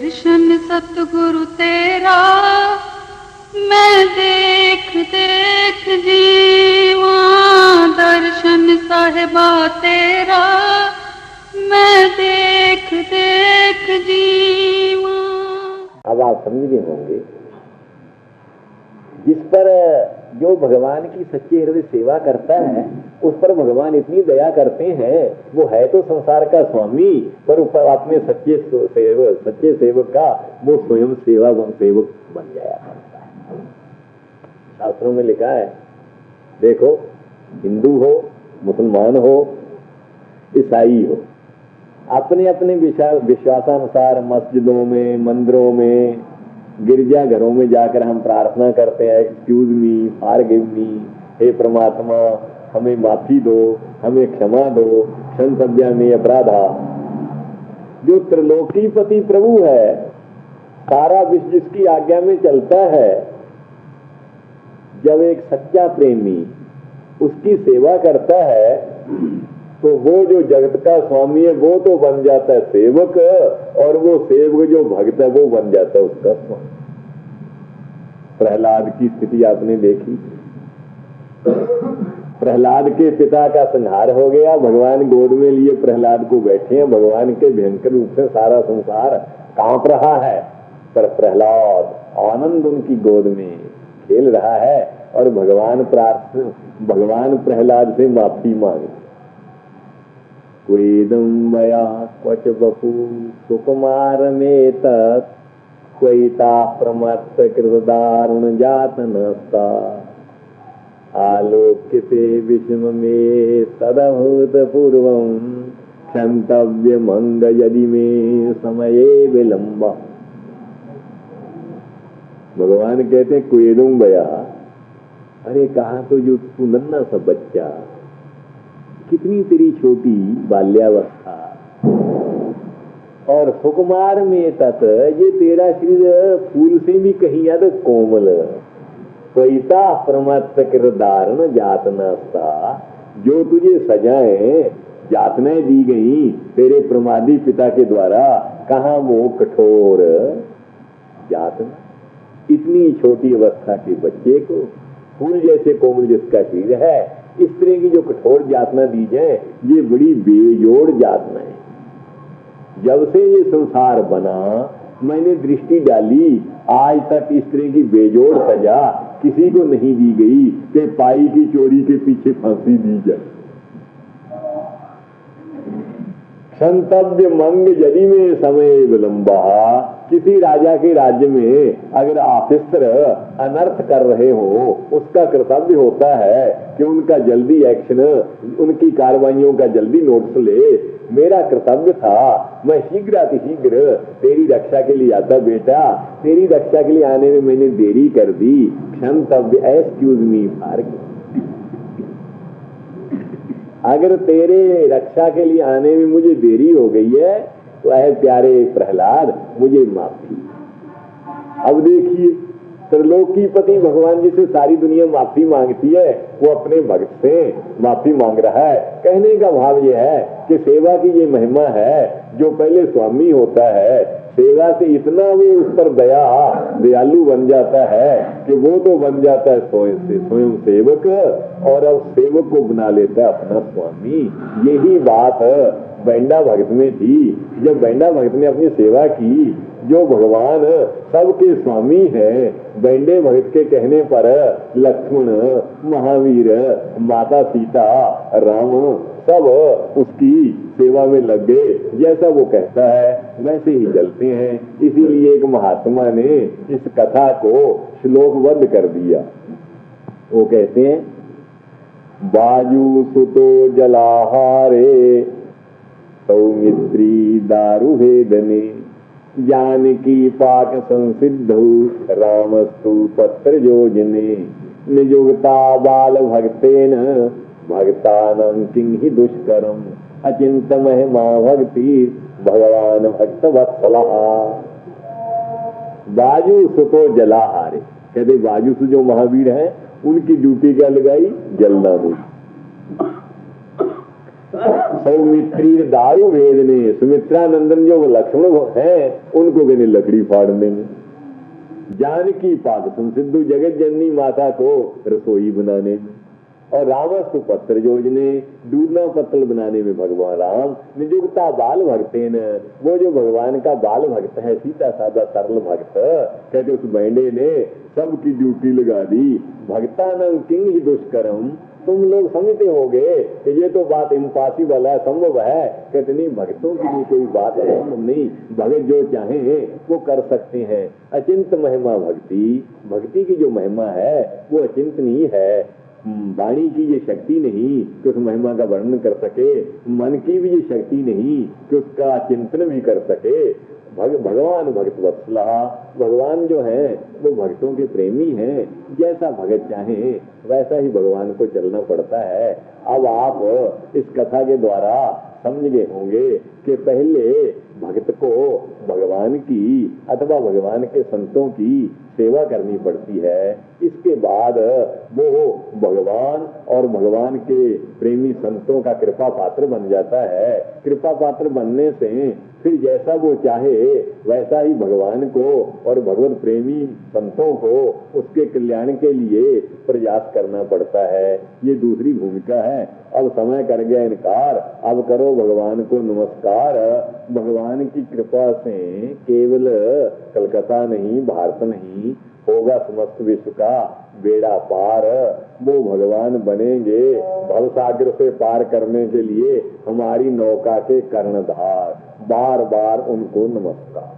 दर्शन सतगुरु तेरा मैं देख देख जीवा, दर्शन साहिबा तेरा मैं देख देख जीवा। अब आप समझ गए होंगे, जिस पर जो भगवान की सच्चे हृदय सेवा करता है उस पर भगवान इतनी दया करते हैं। वो है तो संसार का स्वामी, पर अपने सच्चे सेवक का वो स्वयं सेवक बन जाया करता है। शास्त्रों में लिखा है, देखो हिंदू हो, मुसलमान हो, ईसाई हो, अपने अपने विश्वासानुसार मस्जिदों में, मंदिरों में, गिरजा घरों में जाकर हम प्रार्थना करते हैं, एक्सक्यूज मी, फॉरगिव मी, हे परमात्मा हमें माफी दो, हमें क्षमा दो, क्षंतव्या में अपराधा। जो त्रिलोकीपति प्रभु है, सारा विश्व जिसकी आज्ञा में चलता है, जब एक सच्चा प्रेमी उसकी सेवा करता है तो वो जो जगत का स्वामी है वो तो बन जाता है सेवक, और वो सेवक जो भक्त है वो बन जाता है उसका स्वामी। प्रहलाद की स्थिति आपने देखी, प्रहलाद के पिता का संहार हो गया, भगवान गोद में लिए प्रहलाद को बैठे हैं, भगवान के भयंकर रूप से सारा संसार कांप रहा है, पर प्रहलाद आनंद उनकी गोद में खेल रहा है और भगवान प्रहलाद से माफी मांगे। क्वेदम वया क्वच बपू सुकुमार में तत् क्वैता प्रमत्त कृतदारुण जात नस्ता आलोक्यते विषम में तदभूत पूर्वम क्षंतव्य मंग यदि में समये विलंबा। भगवान कहते हैं क्वेदम वया, अरे कहा तो जो तू नन्हा सा बच्चा, कितनी तेरी छोटी बाल्यावस्था, और सुकुमार में तत् ये तेरा शरीर फूल से भी कहीं ज्यादा कोमल, स्वैता प्रमत्त कृदारण जातनस्ता, जो तुझे सजाएं जातनाएं दी गई तेरे प्रमादी पिता के द्वारा, कहाँ वो कठोर जातना। इतनी छोटी अवस्था के बच्चे को फूल जैसे कोमल जिसका शरीर है, इस तरह की जो कठोर यातना दी जाए, ये बड़ी बेजोड़ यातना है। जब से ये संसार बना मैंने दृष्टि डाली, आज तक इस तरह की बेजोड़ सजा किसी को नहीं दी गई कि पाई की चोरी के पीछे फांसी दी जाए। क्षंतव्य मंग यदि में समय विलंबा, किसी राजा के राज्य में अगर ऑफिसर अनर्थ कर रहे हो, उसका कर्तव्य होता है कि उनका जल्दी एक्शन, उनकी कार्रवाइयों का जल्दी नोटिस ले। मेरा कर्तव्य था, मैं शीघ्र तेरी रक्षा के लिए आता बेटा, तेरी रक्षा के लिए आने में मैंने देरी कर दी। क्षंतव्य, एक्सक्यूज मी फॉरगिव, अगर तेरे रक्षा के लिए आने में मुझे देरी हो गई है तो ऐ प्यारे प्रहलाद मुझे माफी। अब देखिए, त्रिलोकीपति भगवान जी से सारी दुनिया माफी मांगती है, वो अपने भक्त से माफी मांग रहा है। कहने का भाव ये है कि सेवा की ये महिमा है, जो पहले स्वामी होता है, सेवा से इतना वो उस पर दयालु बन जाता है कि वो तो बन जाता है स्वयं सेवक, और अब सेवक को बना लेता है अपना स्वामी। यही बात बैंडा भगत में थी। जब बैंडा भगत ने अपनी सेवा की, जो भगवान सबके स्वामी है, बैंडे भगत के कहने पर लक्ष्मण, महावीर, माता सीता, राम सब उसकी सेवा में लग गए। जैसा वो कहता है वैसे ही चलते हैं। इसीलिए एक महात्मा ने इस कथा को श्लोकबद्ध कर दिया। वो कहते हैं, बाजू सुतो जलाहारे सौमित्री दारु भेदने जानकी पाक संसिद्धौ रामस्तु पत्र योजने निजुगता बाल भक्तेन भक्तानां किं ही दुष्करम अचिंत महिमा भक्ति भगवान भक्त वत्सला। बाजू सुतो जलाहारे, कहते बाजू से जो महावीर हैं उनकी ड्यूटी क्या लगाई, जलना हुई। सौमित्री दारू भेदने, सुमित्रा नंदन जो लक्ष्मण हैं उनको कहने लकड़ी फाड़ने में, जानकी पाद संसिद्धू जगत जननी माता को रसोई बनाने में, और रामस्तु पत्र योजने, दूधना पत्तल बनाने में भगवान राम। निजुक्ता बाल भक्ते न, वो जो भगवान का बाल भक्त है, सीधा साधा सरल भक्त, कहते उस बैंडे ने सबकी ड्यूटी लगा दी। भक्ता न किंग ही दुष्कर्म, तुम लोग समझते होगे कि ये तो बात इम्पॉसिबल है, संभव है। कहते नहीं, भक्तों की भी कोई बात असंभव नहीं, भगत जो चाहे वो कर सकते हैं। अचिंत महिमा भक्ति, भक्ति की जो महिमा है वो अचिंतनीय है। वाणी की ये शक्ति नहीं कि उस महिमा का वर्णन कर सके, मन की भी ये शक्ति नहीं कि उसका चिंतन भी कर सके। भगवान भक्त वत्सला, भगवान जो है वो भक्तों के प्रेमी हैं। जैसा भगत चाहे वैसा ही भगवान को चलना पड़ता है। अब आप इस कथा के द्वारा समझ गए होंगे कि पहले भक्त को भगवान की अथवा भगवान के संतों की सेवा करनी पड़ती है, इसके बाद वो भगवान और भगवान के प्रेमी संतों का कृपा पात्र बन जाता है। कृपा पात्र बनने से फिर जैसा वो चाहे वैसा ही भगवान को और भगवत प्रेमी संतों को उसके कल्याण के लिए प्रयास करना पड़ता है। ये दूसरी भूमिका है। अब समय कर गया इनकार, अब करो भगवान को नमस्कार। भगवान की कृपा से केवल कलकत्ता नहीं, भारत नहीं, होगा समस्त विश्व का बेड़ा पार। वो भगवान बनेंगे भवसागर से पार करने के लिए हमारी नौका के कर्णधार। बार बार उनको नमस्कार।